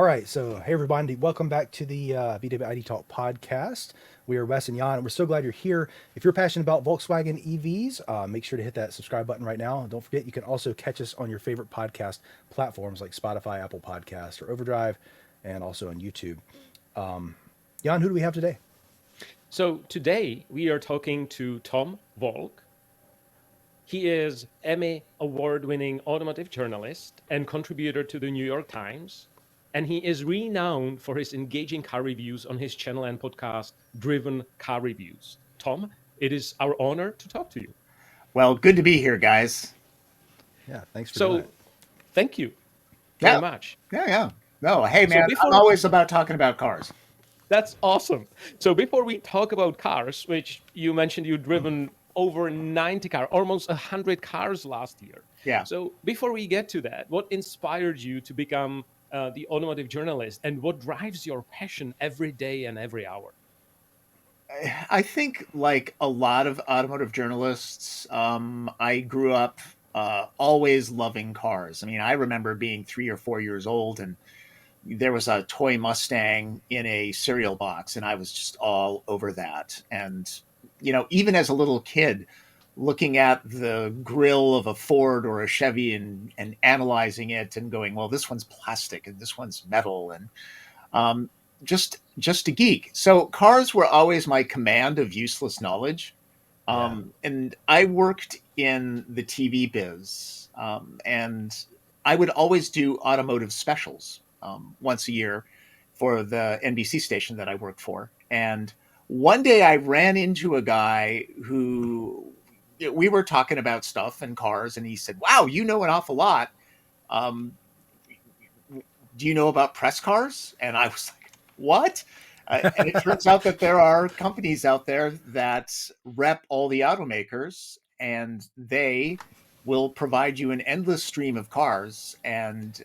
right, so hey everybody, welcome back to the VWIDTalk Podcast. We are Wes and Jan, and we're so glad you're here. If you're passionate about Volkswagen EVs, make sure to hit that subscribe button right now. And don't forget, you can also catch us on your favorite podcast platforms like Spotify, Apple Podcasts, or Overdrive, and also on YouTube. Jan, who do we have today? So today we are talking to Tom Voelk. He is Emmy award-winning automotive journalist and contributor to the New York Times. And he is renowned for his engaging car reviews on his channel and podcast, Driven Car Reviews. Tom, it is our honor to talk to you. Well, good to be here, guys. Yeah, thanks for doing it. Thank you very much. Yeah. No, hey, man, I'm always about talking about cars. That's awesome. So before we talk about cars, which you mentioned you've driven over 90 cars, almost 100 cars last year. Yeah. So before we get to that, what inspired you to become the automotive journalist, and what drives your passion every day and every hour? I think, like a lot of automotive journalists, I grew up always loving cars. I mean, I remember being 3 or 4 years old, and there was a toy Mustang in a cereal box, and I was just all over that. And, you know, even as a little kid, looking at the grill of a Ford or a Chevy and analyzing it and going, well, this one's plastic and this one's metal, and just a geek. So cars were always my command of useless knowledge. And I worked in the TV biz, and I would always do automotive specials once a year for the NBC station that I worked for. And one day I ran into a guy who, we were talking about stuff and cars, and he said, wow, you know an awful lot. Do you know about press cars? And I was like, what? And it turns out that there are companies out there that rep all the automakers, and they will provide you an endless stream of cars. And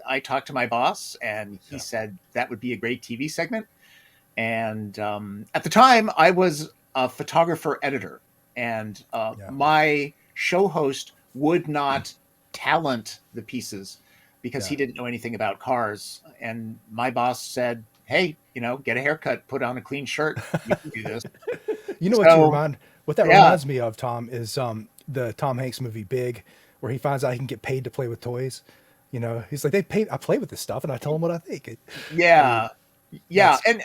I talked to my boss, and he said that would be a great TV segment. And at the time, I was a photographer editor. And my show host would not talent the pieces because he didn't know anything about cars. And my boss said, hey, you know, get a haircut, put on a clean shirt. You can do this. You know what that reminds me of, Tom, is the Tom Hanks movie Big, where he finds out he can get paid to play with toys. You know, he's like, I play with this stuff, and I tell them what I think. And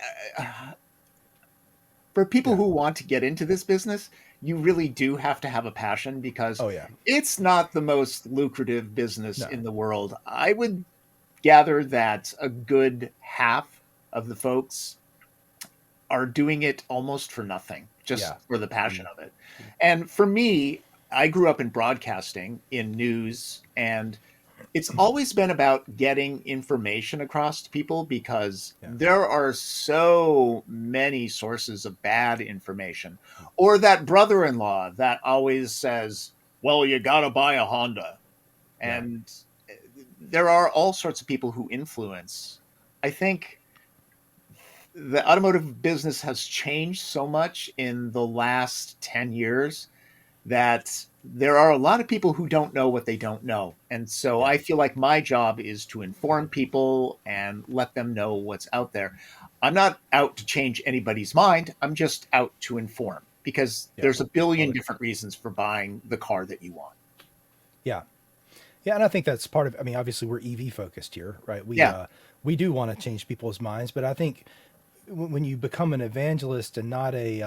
for people who want to get into this business, you really do have to have a passion, because it's not the most lucrative business in the world. I would gather that a good half of the folks are doing it almost for nothing, just for the passion of it. And for me, I grew up in broadcasting, in news, and it's always been about getting information across to people, because there are so many sources of bad information. Or that brother-in-law that always says, well, you got to buy a Honda. And there are all sorts of people who influence. I think the automotive business has changed so much in the last 10 years that there are a lot of people who don't know what they don't know. And so I feel like my job is to inform people and let them know what's out there. I'm not out to change anybody's mind. I'm just out to inform, because there's a billion different reasons for buying the car that you want. Yeah. And I think that's part of, I mean, obviously we're EV focused here, right? We do want to change people's minds, but I think when you become an evangelist and not a,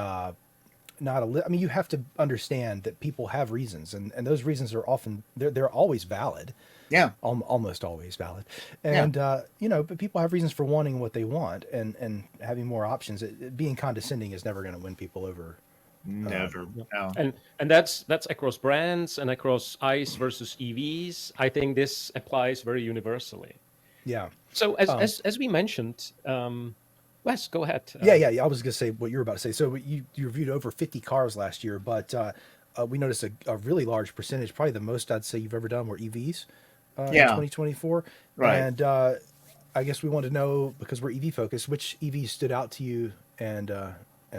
I mean, you have to understand that people have reasons, and those reasons are often, they're always valid. Yeah. Almost always valid. And, you know, but people have reasons for wanting what they want, and having more options. Being condescending is never going to win people over. Never. No. And that's across brands and across ICE versus EVs. I think this applies very universally. Yeah. So as we mentioned, Wes, go ahead. I was going to say what you're about to say. So you reviewed over 50 cars last year, but we noticed a really large percentage, probably the most I'd say you've ever done, were EVs in 2024. Right. And I guess we want to know, because we're EV focused, which EVs stood out to you, and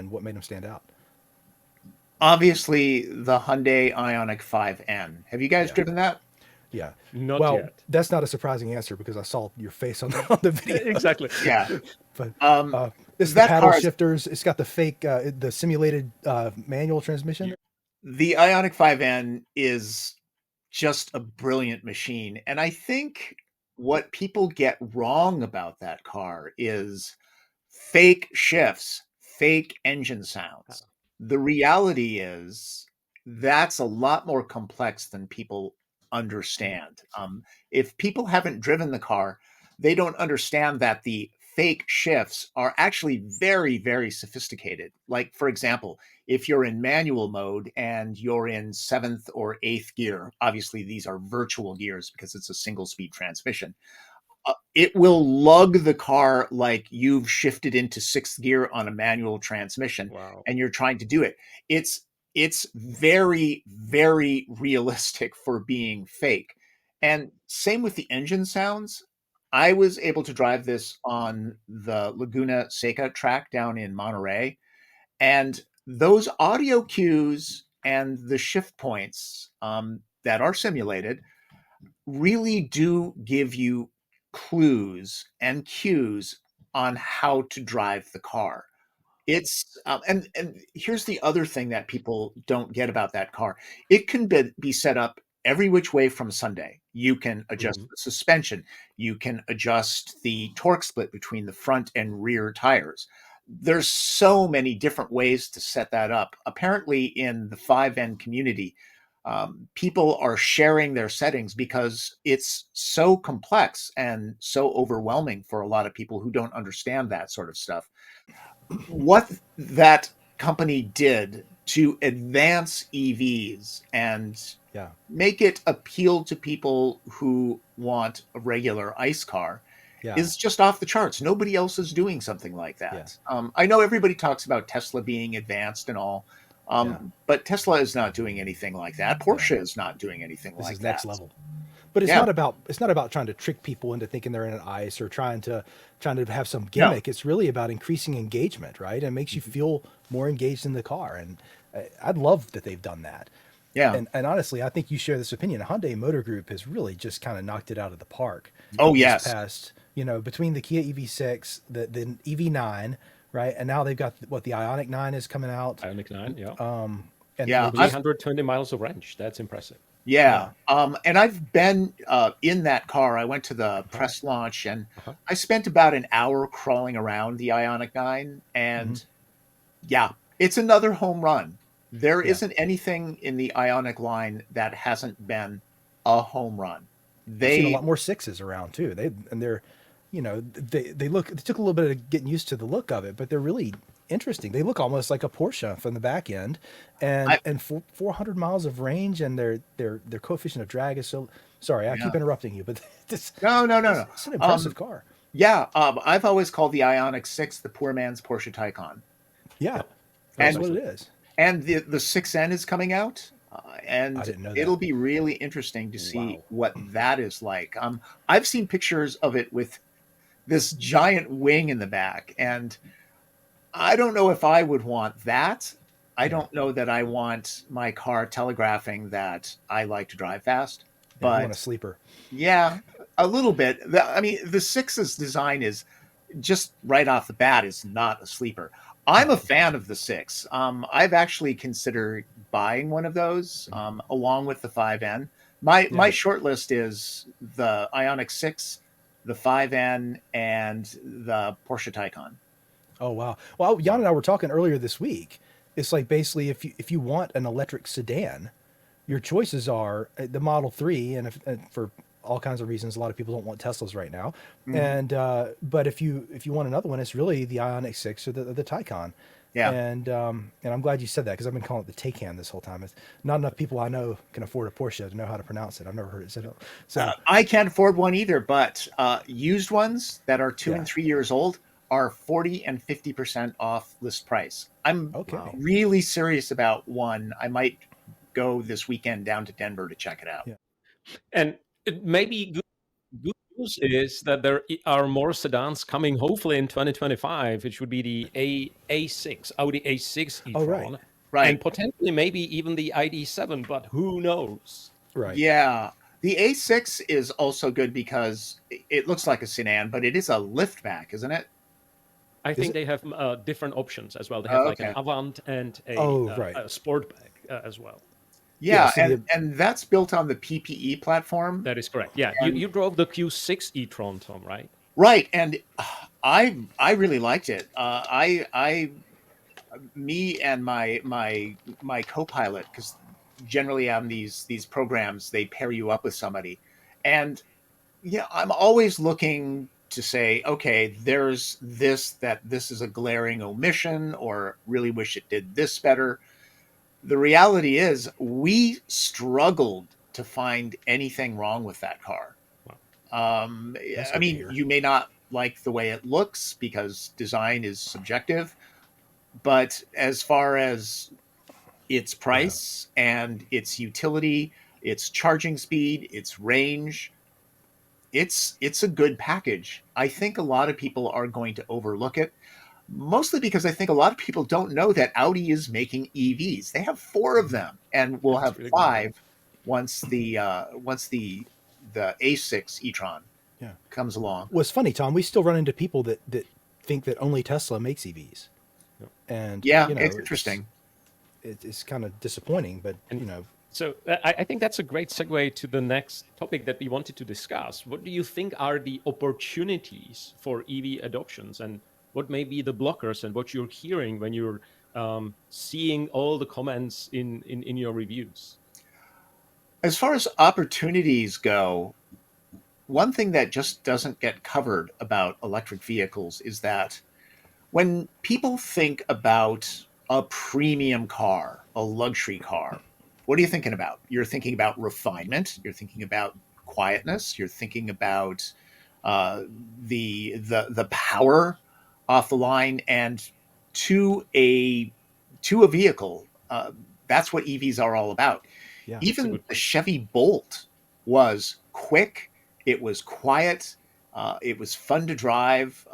what made them stand out? Obviously, the Hyundai Ioniq 5N. Have you guys driven that? Yeah. Not Well, yet. that's not a surprising answer because I saw your face on the video. Exactly. Yeah. But Um, it's the that paddle car is shifters. It's got the fake, the simulated manual transmission. the Ioniq 5N is just a brilliant machine. And I think what people get wrong about that car is fake shifts, fake engine sounds. The reality is that's a lot more complex than people understand. If people haven't driven the car, they don't understand that the fake shifts are actually very, very sophisticated. Like, for example, if you're in manual mode and you're in seventh or eighth gear, obviously these are virtual gears because it's a single speed transmission. It will lug the car like you've shifted into sixth gear on a manual transmission, Wow. and you're trying to do it. It's very, very realistic for being fake. And same with the engine sounds. I was able to drive this on the Laguna Seca track down in Monterey, and those audio cues and the shift points that are simulated really do give you clues and cues on how to drive the car. It's and here's the other thing that people don't get about that car. It can be set up every which way from Sunday. You can adjust Mhm. the suspension. You can adjust the torque split between the front and rear tires. There's so many different ways to set that up. Apparently, in the 5N community, people are sharing their settings because it's so complex and so overwhelming for a lot of people who don't understand that sort of stuff. What that company did to advance EVs and Yeah. make it appeal to people who want a regular ICE car Yeah. is just off the charts. Nobody else is doing something like that. I know everybody talks about Tesla being advanced and all, but Tesla is not doing anything like that. Porsche is not doing anything This like is that. next level. But it's Yeah. not about trying to trick people into thinking they're in an ICE or trying to have some No. gimmick. It's really about increasing engagement, right? It makes you feel more engaged in the car, and I'd love that they've done that. Yeah. And honestly, I think you share this opinion. Hyundai Motor Group has really just kind of knocked it out of the park. Oh, this yes. past, between the Kia EV6, the EV9, right, and now they've got the Ioniq 9 is coming out. Ioniq 9, yeah. And Yeah, they just- 320 miles of range. That's impressive. Yeah. And I've been in that car. I went to the press launch and I spent about an hour crawling around the Ioniq 9. And yeah, it's another home run. There isn't anything in the Ioniq line that hasn't been a home run. I've seen a lot more sixes around too. They took a little bit of getting used to the look of it, but they're really interesting. They look almost like a Porsche from the back end, and 400 miles of range, and their coefficient of drag is so. Sorry, I keep interrupting you, but this No. It's an impressive car. Yeah, I've always called the Ioniq 6 the poor man's Porsche Taycan. Yeah, And- that's what it is. And the 6N is coming out, and I didn't know that. it'll be really interesting to see Wow. what that is like. I've seen pictures of it with this giant wing in the back, and I don't know if I would want that. I don't know that I want my car telegraphing that I like to drive fast. Yeah, you But want a sleeper. yeah, a little bit. I mean, the 6's design is just right off the bat is not a sleeper. I'm a fan of the 6. I've actually considered buying one of those along with the 5N. My short list is the Ioniq 6, the 5N, and the Porsche Taycan. Oh wow! Well, Jan and I were talking earlier this week. It's like basically if you want an electric sedan, your choices are the Model 3, and for all kinds of reasons, a lot of people don't want Teslas right now. And but if you want another one, it's really the Ioniq 6 or the Taycan. Yeah. And I'm glad you said that because I've been calling it the Taycan this whole time. It's not enough people I know can afford a Porsche to know how to pronounce it. I've never heard it said. So I can't afford one either, but used ones that are 2 Yeah. and 3 years old are 40 and 50% off list price. I'm really serious about one. I might go this weekend down to Denver to check it out. Yeah. And it may be good news is that there are more sedans coming, hopefully in 2025, which would be the A6, Audi A6 e-tron. Oh, right. Right. And potentially maybe even the ID7, but who knows? right. Yeah. The A6 is also good because it looks like a sedan, but it is a liftback, isn't it? I Is think it? they have different options as well. They have Oh, like an okay. Avant and Oh, right. a Sportback as well. Yeah. Yeah, So the and that's built on the PPE platform. That is correct. Yeah, And you drove the Q6 e-tron, Tom, right? right, and I really liked it. I me and my co-pilot, because generally on these programs they pair you up with somebody, and yeah, I'm always looking to say, okay, there's this is a glaring omission, or really wish it did this better. The reality is we struggled to find anything wrong with that car. Wow. That's I good to mean, hear. you may not like the way it looks because design is subjective, but as far as its Yeah. price and its utility, its charging speed, its range, it's a good package. I think a lot of people are going to overlook it, mostly because I think a lot of people don't know that Audi is making EVs. They have four of them, and will That's have really good. five once the A6 e-tron Yeah. comes along. Well, it's funny, Tom. We still run into people that think that only Tesla makes EVs, Yeah. and Yeah, you know, it's interesting. it's kind of disappointing, but And you know, so I think that's a great segue to the next topic that we wanted to discuss. What do you think are the opportunities for EV adoptions, and what may be the blockers, and what you're hearing when you're seeing all the comments in your reviews? As far as opportunities go, one thing that just doesn't get covered about electric vehicles is that when people think about a premium car, a luxury car, what are you thinking about? You're thinking about refinement. You're thinking about quietness. You're thinking about uh, the power off the line, and to a to a vehicle. That's what EVs are all about. yeah, That's a Even good the point. Chevy Bolt was quick. It was quiet. It was fun to drive,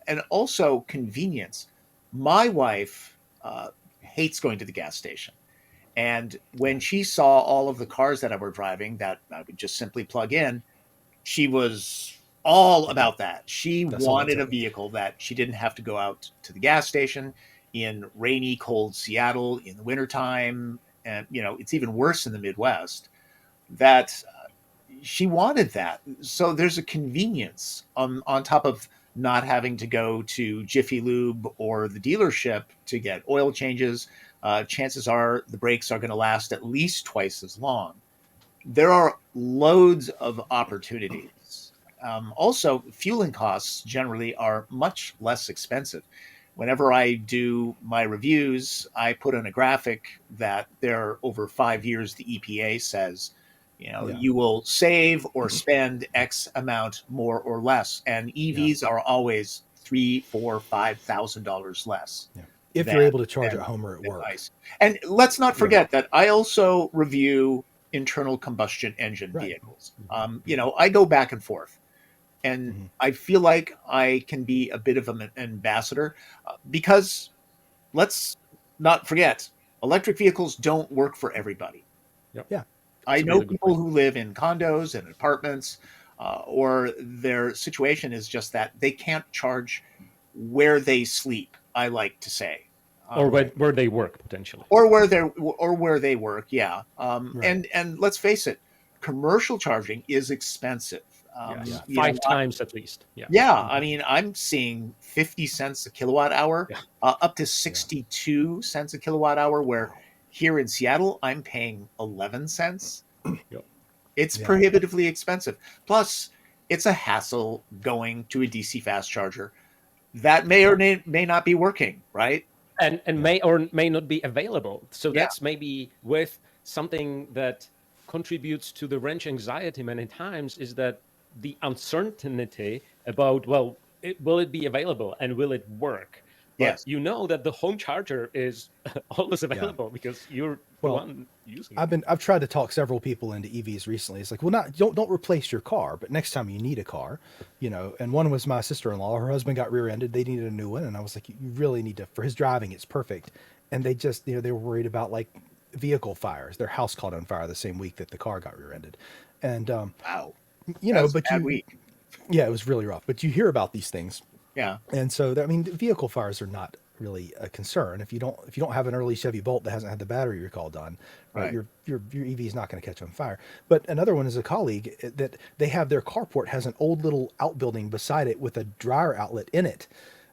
and also convenience. My wife hates going to the gas station. And when she saw all of the cars that I were driving that I would just simply plug in, she was all about that. She that's all it wanted a took. vehicle that she didn't have to go out to the gas station in rainy, cold Seattle in the wintertime. And, it's even worse in the Midwest. That she wanted that. So there's a convenience on top of not having to go to Jiffy Lube or the dealership to get oil changes. Chances are the brakes are going to last at least twice as long. There are loads of opportunities. Also, fueling costs generally are much less expensive. Whenever I do my reviews, I put in a graphic that there over 5 years, the EPA says, Yeah, you will save or spend X amount more or less, and yeah, EVs are always $3, $4, $5,000 less yeah. If than you're able to charge at than, home or at than work, ICE. And let's not yeah, forget that I also review internal combustion engine right. vehicles. I go back and forth, and Hmm. I feel like I can be a bit of an ambassador because let's not forget, electric vehicles don't work for everybody. Yep. Yeah, I That's a know really good people point. who live in condos and apartments, or their situation is just that they can't charge where they sleep. I like to say, Or right, where they work potentially. or where they work. Yeah, right. and let's face it, commercial charging is expensive. Yes, Yeah, 5 times at least. Yeah. Yeah, I hmm, mean, I'm seeing 50 cents a kilowatt hour, Yeah. up to yeah. 62 cents a kilowatt hour, where Wow. here in Seattle, I'm paying 11 cents. Yep. It's Yeah, prohibitively expensive. Plus, it's a hassle going to a DC fast charger that may or may not be working, right? And yeah, may or may not be available. So Yeah. that's maybe with something that contributes to the range anxiety many times is that the uncertainty about, well, will it be available and will it work? But Yes. you know that the home charger is always yeah. available because you're the Well, one using it. I've tried to talk several people into EVs recently. It's like, well, not don't replace your car, but next time you need a car, And one was my sister-in-law. Her husband got rear-ended. They needed a new one, and I was like, you really need to, for his driving, it's perfect. And they just, they were worried about like vehicle fires. Their house caught on fire the same week that the car got rear-ended. And, Wow. you That know, was a but bad week. yeah, it was really rough. But you hear about these things. Yeah. And so, I mean, vehicle fires are not really a concern. If you don't have an early Chevy Bolt that hasn't had the battery recall done, right, Right. your EV is not going to catch on fire. But another one is a colleague that they have their carport has an old little outbuilding beside it with a dryer outlet in it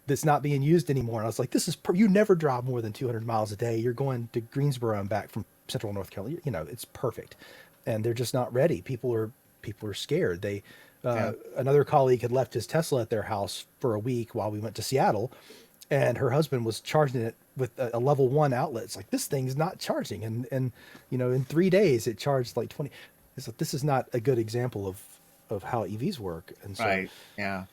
that's not being used anymore. And I was like, this is you never drive more than 200 miles a day. You're going to Greensboro and back from Central North Carolina. You know, it's perfect, and they're just not ready. People are scared. They Yeah. Another colleague had left his Tesla at their house for a week while we went to Seattle, and her husband was charging it with a level 1 outlet. It's like, this thing's not charging, and you know, in 3 days it charged like 20. It's like, this is not a good example of how EVs work. And so, Right. Yeah.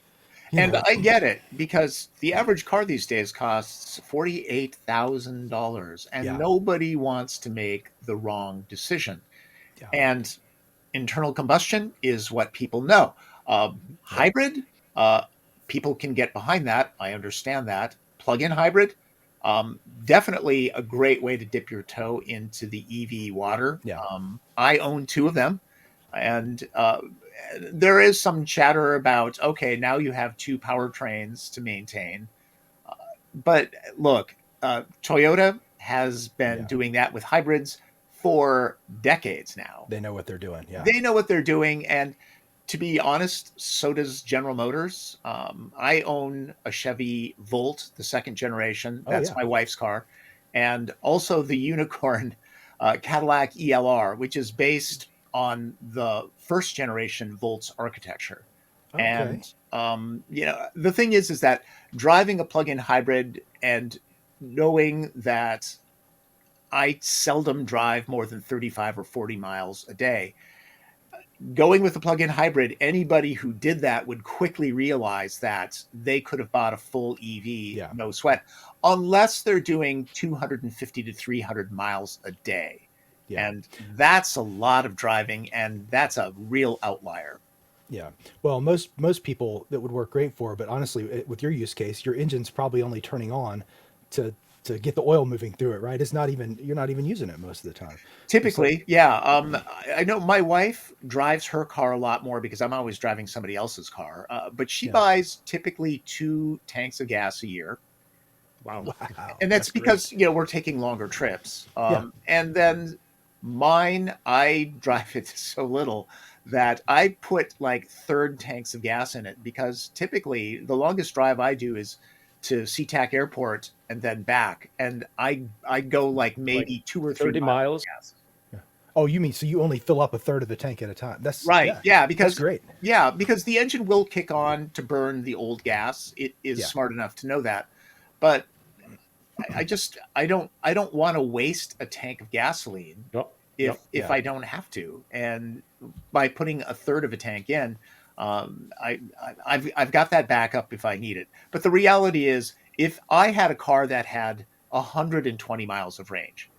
you And know, I get it, because the average car these days costs $48,000, and Yeah. nobody wants to make the wrong decision. yeah, And internal combustion is what people know. Hybrid, uh, people can get behind that. I understand that. Plug-in hybrid, definitely a great way to dip your toe into the EV water. Yeah. I own 2 of them, and there is some chatter about, okay, now you have 2 powertrains to maintain. But look, Toyota has been Yeah. doing that with hybrids for decades now. they know what they're doing. Yeah. They know what they're doing, and to be honest, so does General Motors. I own a Chevy Volt, the second generation. Oh, That's yeah. my wife's car, and also the unicorn Cadillac ELR, which is based on the first generation Volt's architecture. Okay. And you know, the thing is that driving a plug-in hybrid and knowing that I seldom drive more than 35 or 40 miles a day, going with a plug-in hybrid, anybody who did that would quickly realize that they could have bought a full EV, Yeah. no sweat, unless they're doing 250 to 300 miles a day. Yeah. And that's a lot of driving, and that's a real outlier. Yeah. Well, most people that would work great for, but honestly, with your use case, your engine's probably only turning on to get the oil moving through it, right? It's not even, you're not even using it most of the time. Typically, yeah. I know my wife drives her car a lot more because I'm always driving somebody else's car. But she Yeah. buys typically 2 tanks of gas a year. Wow. Wow. And that's That's great. because, you know, we're taking longer trips. Yeah. And then mine, I drive it so little that I put like 3rd tanks of gas in it, because typically the longest drive I do is to SeaTac Airport and then back. And I go like maybe 2 or 3 30 miles. of gas. Oh, you mean, so you only fill up a third of the tank at a time? That's Right. Yeah, because that's great. Yeah, because the engine will kick on to burn the old gas. It is Yeah. smart enough to know that. But I don't want to waste a tank of gasoline No, if Yeah. I don't have to. And by putting a third of a tank in, I've got that backup if I need it. But the reality is, if I had a car that had 120 miles of range,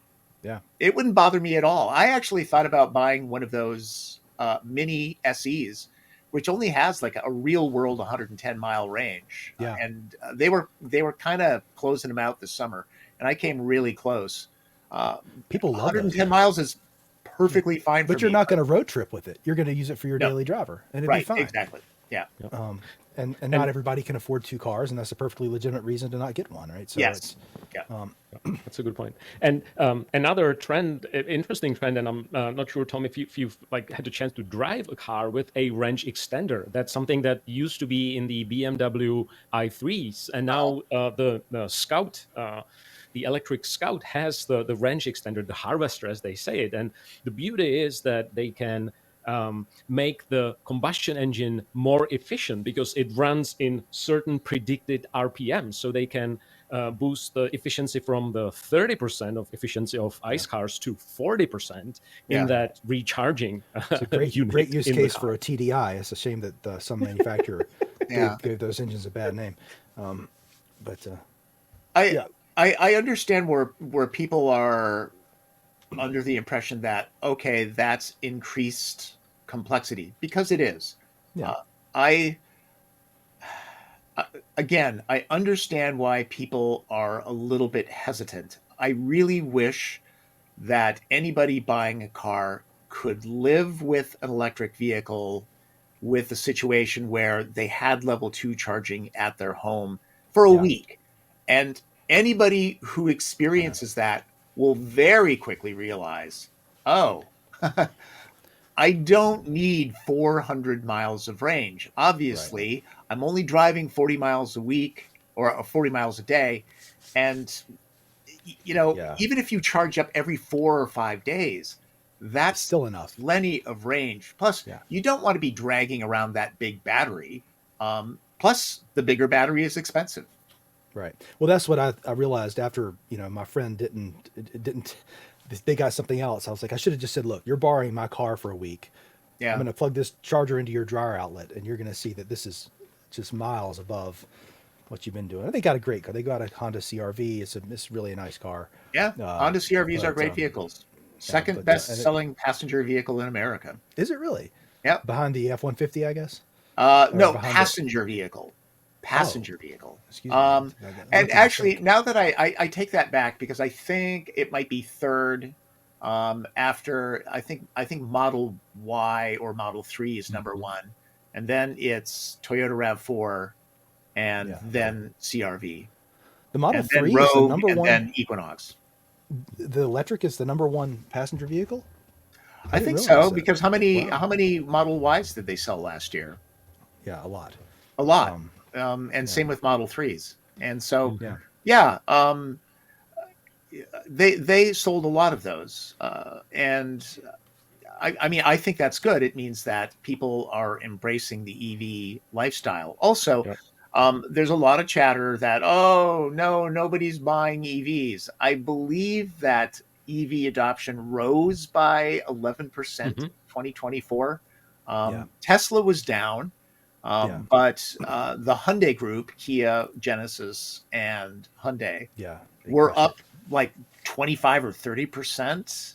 Yeah. it wouldn't bother me at all. I actually thought about buying one of those mini SEs, which only has like a real world 110-mile range. Yeah. And they were kind of closing them out this summer, and I came really close. People love 110 those. miles is perfectly fine for But you're me. not going to road trip with it. You're going to use it for your No. daily driver, and it'd Right, be fine. exactly. Yeah. And not everybody can afford 2 cars, and that's a perfectly legitimate reason to not get one, right? So Yes. it's, Yeah. That's a good point. And another trend, interesting trend, and I'm not sure, Tom, if you've like had the chance to drive a car with a range extender. That's something that used to be in the BMW i3s, and now the Scout, the electric Scout, has the range extender, the harvester, as they say it. And the beauty is that they can make the combustion engine more efficient because it runs in certain predicted RPM. So they can boost the efficiency from the 30% of efficiency of ICE cars to 40% in Yeah. that recharging it's a great unit use in the case car. for a TDI. It's a shame that some manufacturer Yeah. gave those engines a bad name. But I Yeah. I understand where people are under the impression that, okay, that's increased complexity, because it is. Yeah. I again, I understand why people are a little bit hesitant. I really wish that anybody buying a car could live with an electric vehicle with a situation where they had level 2 charging at their home for a Yeah. week. And anybody who experiences that will very quickly realize, oh, I don't need 400 miles of range. Obviously, I'm only driving 40 miles a week or 40 miles a day. And, Yeah. even if you charge up every 4 or 5 days, that's Still enough. plenty of range. Plus, Yeah. you don't want to be dragging around that big battery. Plus, the bigger battery is expensive. Right. Well, that's what I realized after, my friend didn't, they got something else. I was like, I should have just said, look, you're borrowing my car for a week. Yeah. I'm going to plug this charger into your dryer outlet, and you're going to see that this is just miles above what you've been doing. And they got a great car. They got a Honda CRV. It's really a nice car. Yeah. Honda CRVs are great vehicles. Second best selling passenger vehicle in America. Is it really? Yep. Behind the F-150, I guess? No, behind passenger vehicle. Passenger vehicle. Excuse me. And actually, now that I take that back, because I think it might be third after I think Model Y or Model 3 is number one, and then it's Toyota RAV4, and then CRV. The Model and 3 then is the Rogue, number and one. then Equinox. The electric is the number one passenger vehicle? I think didn't so, realize that. because how many Wow. how many Model Ys did they sell last year? Yeah, a lot. A lot. And same with Model 3s. And so, they sold a lot of those. And I mean, I think that's good. It means that people are embracing the EV lifestyle. Also, there's a lot of chatter that, oh, no, nobody's buying EVs. I believe that EV adoption rose by 11% in 2024. Tesla was down. But the Hyundai group, Kia, Genesis, and Hyundai, were up like 25 or 30%.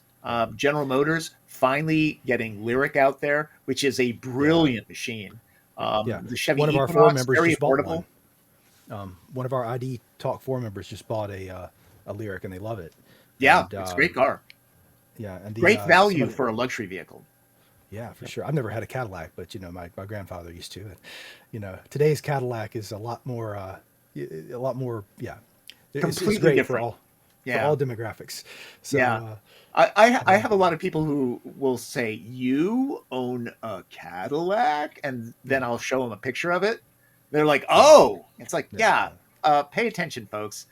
General Motors finally getting Lyric out there, which is a brilliant machine. The Chevy One of our Equinox, forum members very just bought affordable. one. One of our ID Talk forum members just bought a Lyric, and they love it. Yeah, And, it's a great car. Yeah, and Great value for a luxury vehicle. Yeah, for sure. I've never had a Cadillac, but my grandfather used to. And today's Cadillac is a lot more. Yeah, it's Completely great different. for all demographics. So, Yeah. I have a lot of people who will say, you own a Cadillac? And then I'll show them a picture of it. They're like, oh, it's like, pay attention, folks.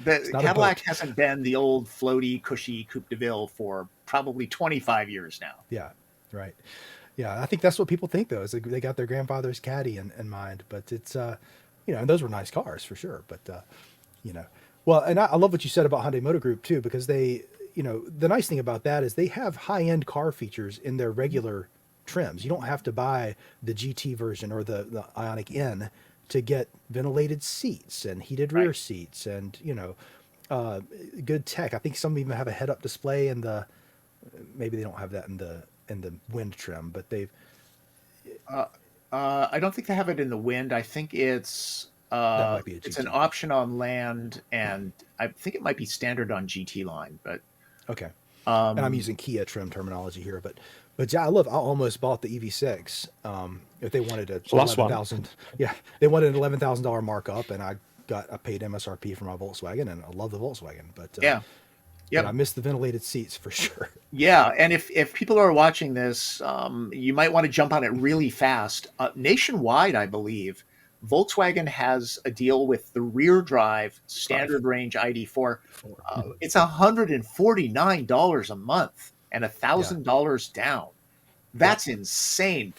The Cadillac hasn't been the old floaty, cushy Coupe de Ville for probably 25 years now. Yeah, right. Yeah, I think that's what people think, though, is they got their grandfather's Caddy in mind. But it's, and those were nice cars for sure. But, well, and I love what you said about Hyundai Motor Group, too, because they, the nice thing about that is they have high-end car features in their regular trims. You don't have to buy the GT version or the Ioniq N to get ventilated seats and heated rear seats and, good tech. I think some even have a head-up display in the, maybe they don't have that in the wind trim, but they've. I don't think they have it in the wind. I think it's it's an option on land, and I think it might be standard on GT line. But okay, and I'm using Kia trim terminology here, but yeah, I almost bought the EV6. If they wanted a $11,000, they wanted an $11,000 markup, and I paid MSRP for my Volkswagen, and I love the Volkswagen, but I missed the ventilated seats for sure. Yeah, and if people are watching this, you might want to jump on it really fast. Nationwide, I believe, Volkswagen has a deal with the rear drive standard range ID4. It's $149 a month and $1,000 down. That's insane.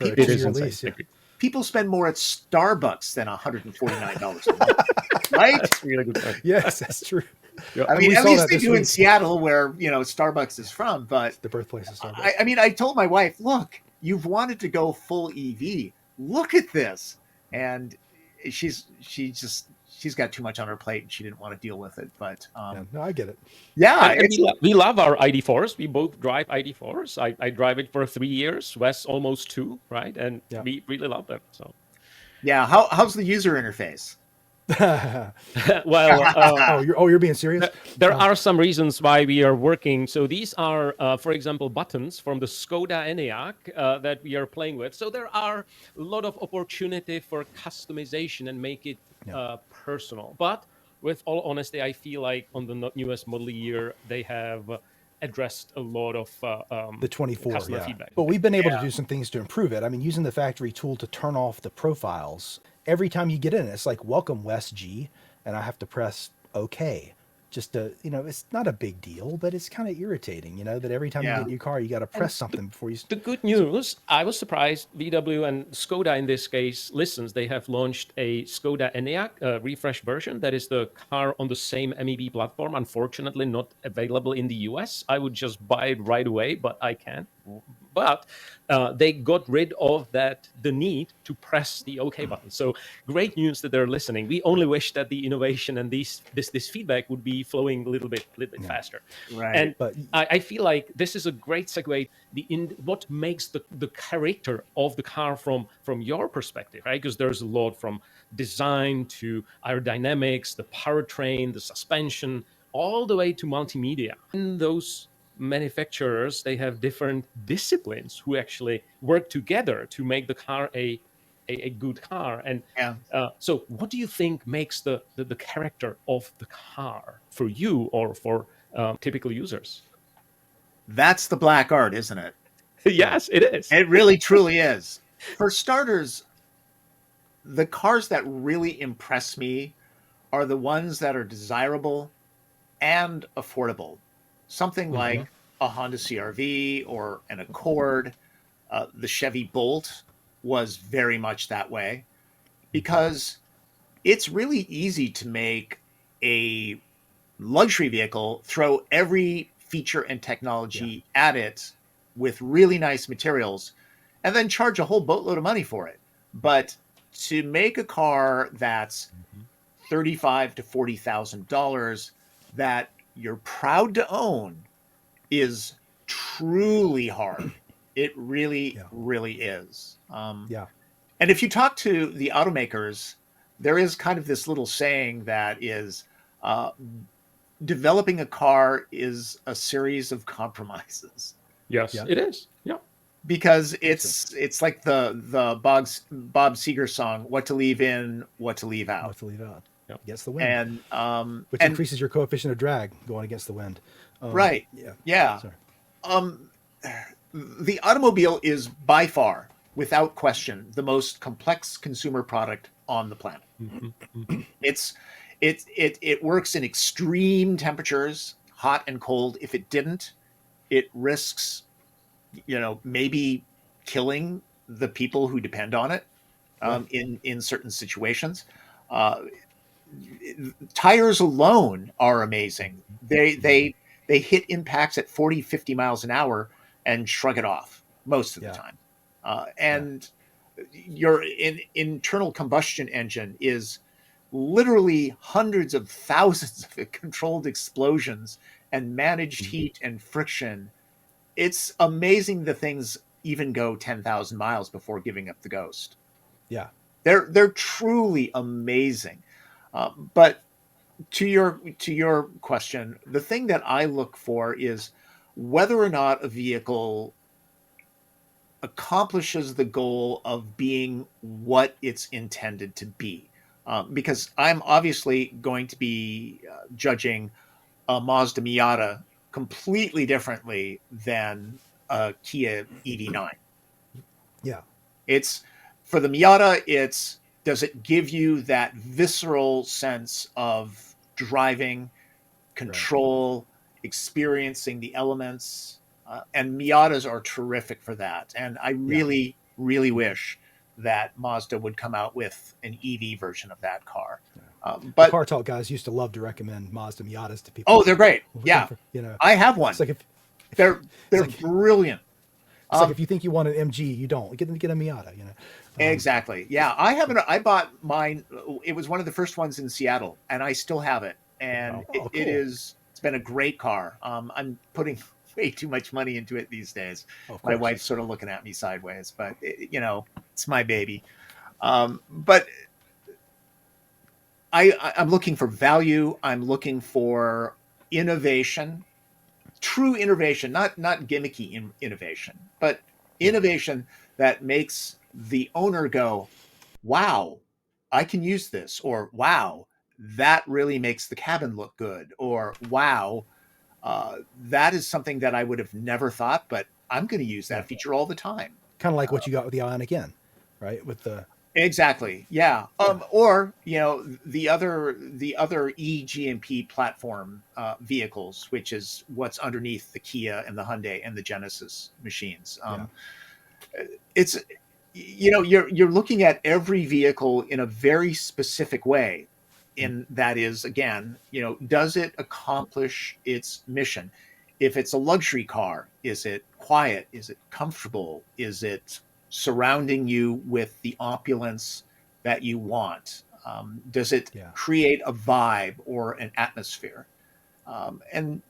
People spend more at Starbucks than $149 a month, right? That's a really good point. Yes, that's true. Yeah. I mean, at least they do in Seattle, where Starbucks is from. But the birthplace of Starbucks. I mean, I told my wife, "Look, you've wanted to go full EV. Look at this," and she's got too much on her plate, and she didn't want to deal with it. But no, I get it. Yeah, and we love our ID4s. We both drive ID4s. I drive it for 3 years. Wes almost 2, right? And we really love them. So yeah, how's the user interface? Well, You're being serious? there are some reasons why we are working. So these are, for example, buttons from the Skoda Enyaq that we are playing with. So there are a lot of opportunity for customization and make it personal. But with all honesty, I feel like on the newest model year, they have addressed a lot of The 24, customer yeah. feedback. But we've been able to do some things to improve it. I mean, using the factory tool to turn off the profiles, every time you get in, it's like, welcome, Wes G, and I have to press OK. Just to, it's not a big deal, but it's kind of irritating, that every time you get in your car, you got to press something before you... The good news, I was surprised VW and Skoda in this case listens. They have launched a Skoda Enyaq refresh version. That is the car on the same MEB platform. Unfortunately, not available in the US. I would just buy it right away, but I can't. But they got rid of the need to press the OK button. So great news that they're listening. We only wish that the innovation and this feedback would be flowing a little bit faster. Right. And But I feel like this is a great segue. What makes the character of the car from your perspective, right? Because there's a lot from design to aerodynamics, the powertrain, the suspension, all the way to multimedia. In those manufacturers, they have different disciplines who actually work together to make the car a good car. And so what do you think makes the character of the car for you or for typical users? That's the black art, isn't it? Yes, it is. It really, truly is. For starters, the cars that really impress me are the ones that are desirable and affordable. Something like a Honda CR-V or an Accord. The Chevy Bolt was very much that way because it's really easy to make a luxury vehicle, throw every feature and technology at it with really nice materials, and then charge a whole boatload of money for it. But to make a car that's $35,000 to $40,000 that you're proud to own is truly hard. It really, really is. And if you talk to the automakers, there is kind of this little saying that is developing a car is a series of compromises. Yes, it is. Yeah. Because it's like the Bob Seger song, what to leave in, what to leave out. What to leave out. Against the wind. And which increases your coefficient of drag going against the wind. Right. Yeah. The automobile is by far, without question, the most complex consumer product on the planet. It works in extreme temperatures, hot and cold. If it didn't, it risks, maybe killing the people who depend on it in certain situations. Tires alone are amazing. They hit impacts at 40, 50 miles an hour and shrug it off most of the time. And your internal combustion engine is literally hundreds of thousands of controlled explosions and managed heat and friction. It's amazing the things even go 10,000 miles before giving up the ghost. Yeah. They're truly amazing. But to your question, the thing that I look for is whether or not a vehicle accomplishes the goal of being what it's intended to be. Because I'm obviously going to be judging a Mazda Miata completely differently than a Kia EV9. Yeah. It's for the Miata, does it give you that visceral sense of driving, control, experiencing the elements? And Miatas are terrific for that. And I really, really wish that Mazda would come out with an EV version of that car. But the Car Talk guys used to love to recommend Mazda Miatas to people. Oh, they're great. Yeah. For, I have one. It's like they're brilliant. It's like if you think you want an MG, you don't. Get a Miata, Exactly. Yeah. I bought mine. It was one of the first ones in Seattle, and I still have it. And cool. It's been a great car. I'm putting way too much money into it these days. My wife's sort of looking at me sideways, but it's my baby. But I'm looking for value. I'm looking for innovation, true innovation, not gimmicky innovation, but innovation that makes the owner go, wow, I can use this, or wow, that really makes the cabin look good, or wow, that is something that I would have never thought, but I'm going to use that feature all the time. Kind of like what you got with the Ioniq N, right? With the Exactly. Yeah. Or the other eGMP platform vehicles, which is what's underneath the Kia and the Hyundai and the Genesis machines. It's you're looking at every vehicle in a very specific way. In that is, again, does it accomplish its mission? If it's a luxury car, is it quiet? Is it comfortable? Is it surrounding you with the opulence that you want? Does it create a vibe or an atmosphere? And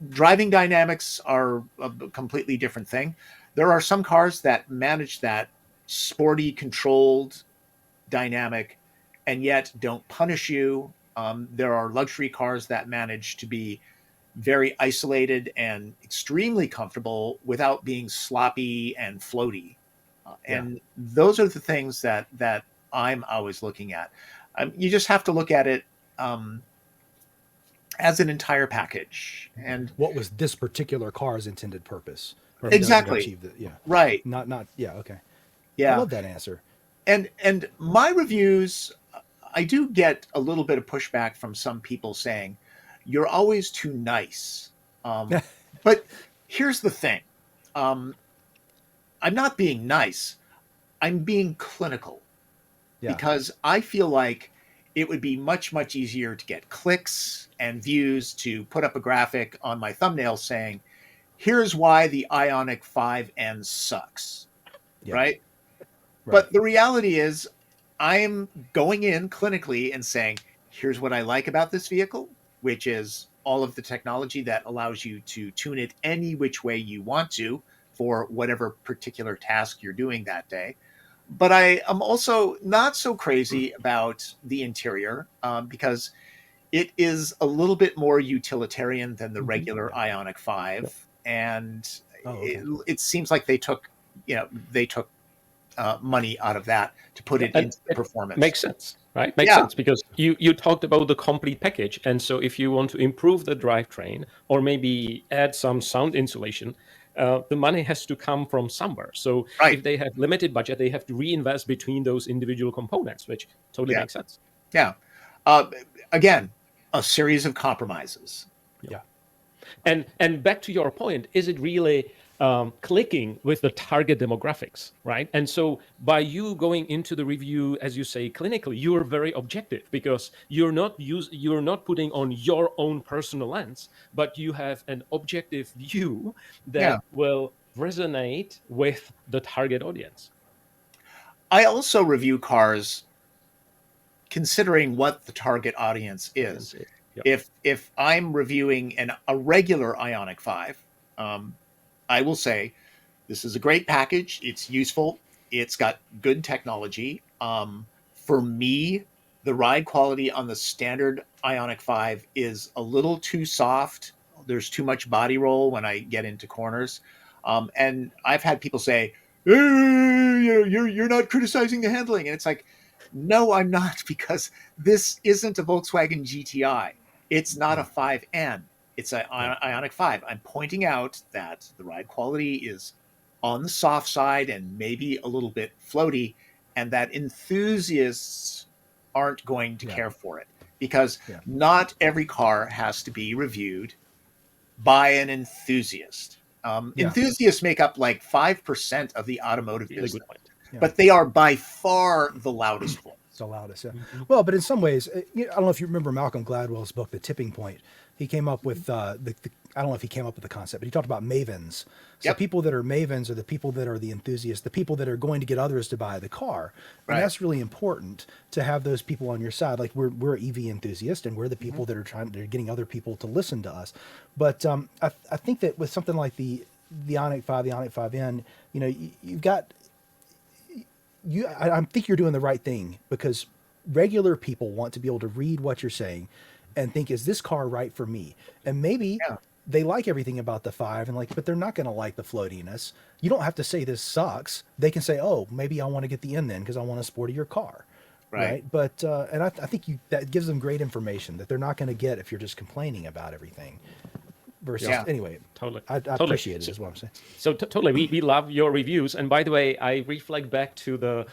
driving dynamics are a completely different thing. There are some cars that manage that sporty, controlled dynamic and yet don't punish you. There are luxury cars that manage to be very isolated and extremely comfortable without being sloppy and floaty. And those are the things that I'm always looking at. You just have to look at it as an entire package. And what was this particular car's intended purpose? Exactly. Right. Not. Yeah. Okay. Yeah. I love that answer. And my reviews, I do get a little bit of pushback from some people saying, you're always too nice. But here's the thing. I'm not being nice. I'm being clinical. Because I feel like it would be much, much easier to get clicks and views to put up a graphic on my thumbnail saying, here's why the Ioniq 5N sucks. Right? But the reality is I'm going in clinically and saying, here's what I like about this vehicle, which is all of the technology that allows you to tune it any which way you want to for whatever particular task you're doing that day. But I am also not so crazy about the interior because it is a little bit more utilitarian than the regular Ioniq 5. And it seems like they took money out of that to put it into performance. Makes sense, right? Makes sense because you talked about the complete package. And so if you want to improve the drivetrain or maybe add some sound insulation, the money has to come from somewhere. So if they have limited budget, they have to reinvest between those individual components, which totally makes sense. Yeah. Again, a series of compromises. Yeah. And back to your point, is it really clicking with the target demographics, right? And so by you going into the review, as you say, clinically, you are very objective because you're not putting on your own personal lens, but you have an objective view that will resonate with the target audience. I also review cars considering what the target audience is. If I'm reviewing a regular Ioniq 5, I will say this is a great package. It's useful. It's got good technology. For me, the ride quality on the standard Ioniq 5 is a little too soft. There's too much body roll when I get into corners. And I've had people say, hey, you're not criticizing the handling. And it's like, no, I'm not, because this isn't a Volkswagen GTI. It's not a 5N. It's an Ioniq 5. I'm pointing out that the ride quality is on the soft side and maybe a little bit floaty, and that enthusiasts aren't going to care for it because not every car has to be reviewed by an enthusiast. Enthusiasts make up like 5% of the automotive business, but they are by far the loudest voice. The loudest, Well, but in some ways, I don't know if you remember Malcolm Gladwell's book, The Tipping Point. He came up with I don't know if he came up with the concept, but he talked about mavens. So people that are mavens are the people that are the enthusiasts, the people that are going to get others to buy the car. And that's really important to have those people on your side. Like we're EV enthusiasts, and we're the people that are getting other people to listen to us. But I think that with something like the Ioniq 5, the Ioniq 5N, you've got. I think you're doing the right thing because regular people want to be able to read what you're saying and think, is this car right for me? And maybe they like everything about the 5 and like, but they're not going to like the floatiness. You don't have to say this sucks. They can say, oh, maybe I want to get the N then because I want a sportier car. Right. But, and I think that gives them great information that they're not going to get if you're just complaining about everything. Versus, anyway, totally. I appreciate it, is what I'm saying. So totally, we love your reviews. And by the way, I reflect back to the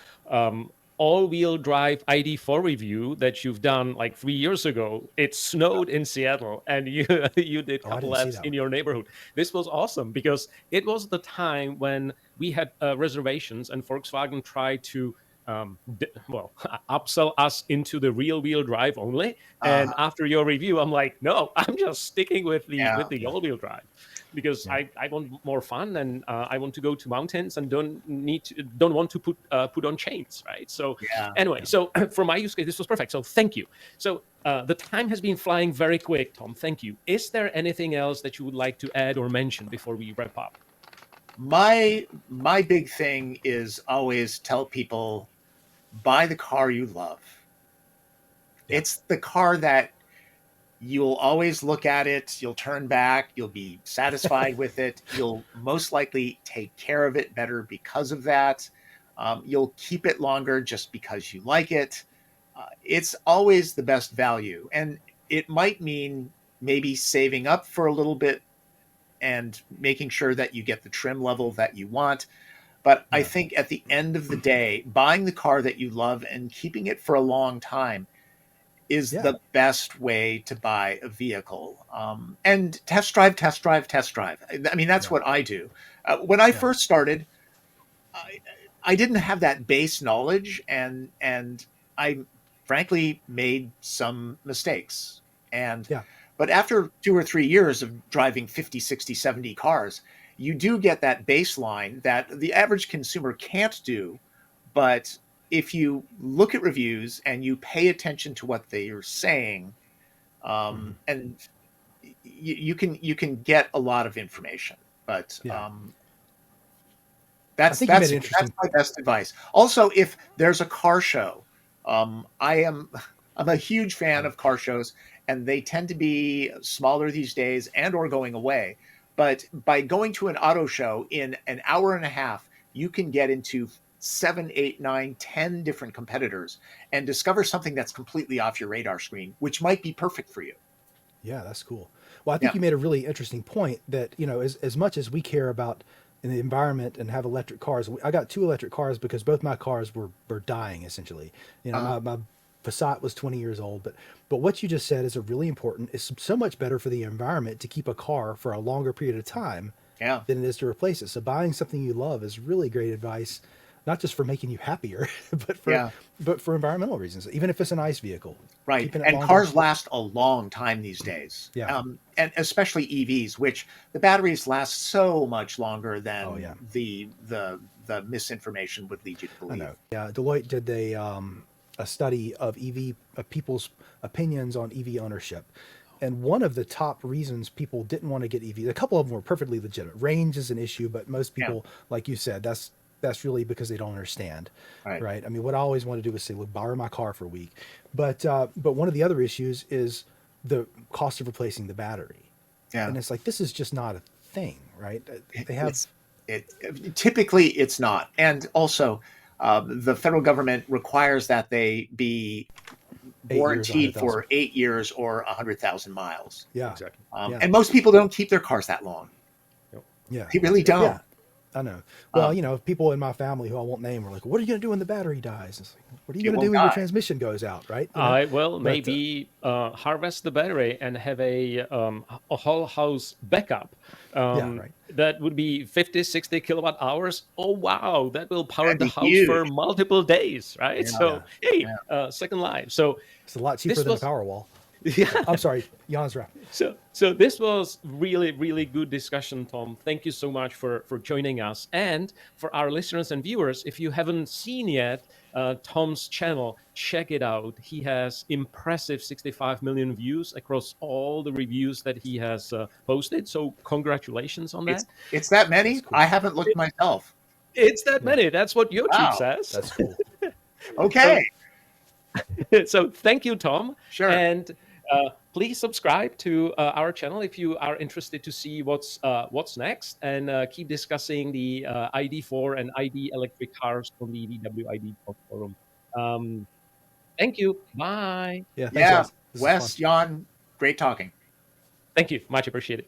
all-wheel drive ID4 review that you've done like 3 years ago. It snowed in Seattle, and you did a couple laps in your neighborhood. This was awesome because it was the time when we had reservations, and Volkswagen tried to upsell us into the rear-wheel drive only. And after your review, I'm like, no, I'm just sticking with the all-wheel drive because I want more fun, and I want to go to mountains and don't want to put on chains, right? So anyway, so for my use case, this was perfect. So thank you. So the time has been flying very quick, Tom. Thank you. Is there anything else that you would like to add or mention before we wrap up? My big thing is always tell people, buy the car you love. It's the car that you'll always look at it, you'll turn back, you'll be satisfied with it, you'll most likely take care of it better because of that. You'll keep it longer just because you like it. It's always the best value. And it might mean maybe saving up for a little bit and making sure that you get the trim level that you want. But I think at the end of the day, buying the car that you love and keeping it for a long time is the best way to buy a vehicle. And test drive. I mean, that's what I do. When I first started, I didn't have that base knowledge, and I frankly made some mistakes. But after 2 or 3 years of driving 50, 60, 70 cars, you do get that baseline that the average consumer can't do. But if you look at reviews and you pay attention to what they are saying, and you can get a lot of information. But that's my best advice. Also, if there's a car show, I'm a huge fan of car shows, and they tend to be smaller these days and or going away. But by going to an auto show in an hour and a half, you can get into 7, 8, 9, 10 different competitors and discover something that's completely off your radar screen, which might be perfect for you. Yeah, that's cool. Well, I think you made a really interesting point that, as much as we care about in the environment and have electric cars, I got 2 electric cars because both my cars were dying essentially. My Passat was 20 years old, but what you just said is really important. It's so much better for the environment to keep a car for a longer period of time than it is to replace it. So buying something you love is really great advice, not just for making you happier, but for environmental reasons, even if it's an ICE vehicle. Right. And cars last a long time these days. And especially EVs, which the batteries last so much longer than the misinformation would lead you to believe. I know. Yeah. Deloitte did a study of people's opinions on EV ownership. And one of the top reasons people didn't want to get EVs, a couple of them were perfectly legitimate. Range is an issue, but most people, like you said, that's really because they don't understand, right? I mean, what I always want to do is say, look, borrow my car for a week. But one of the other issues is the cost of replacing the battery. And it's like, this is just not a thing, right? They have typically it's not. And also, the federal government requires that they be warranted for 8 years or 100,000 miles. Yeah, exactly. And most people don't keep their cars that long. Yeah, they really don't. Yeah. I know. Well, people in my family who I won't name were like, "What are you going to do when the battery dies?" It's like, what are you going to do when your transmission goes out? Right? Maybe harvest the battery and have a whole house backup. That would be 50, 60 kilowatt hours. Oh, wow. That will power the house for multiple days, right? Second life. So it's a lot cheaper than a Powerwall. I'm sorry, Jan's right. So this was really, really good discussion, Tom. Thank you so much for joining us. And for our listeners and viewers, if you haven't seen yet Tom's channel, check it out. He has impressive 65 million views across all the reviews that he has posted. So congratulations on that. It's that many? Cool. I haven't looked myself. It's that many. That's what YouTube says. That's cool. Okay. So thank you, Tom. Sure. And please subscribe to our channel if you are interested to see what's next, and keep discussing the ID4 and ID electric cars on the VWID Talk forum. Thank you. Bye. Yeah, thanks, Yeah, Wes. This is fun. Wes, Jan, great talking. Thank you. Much appreciated.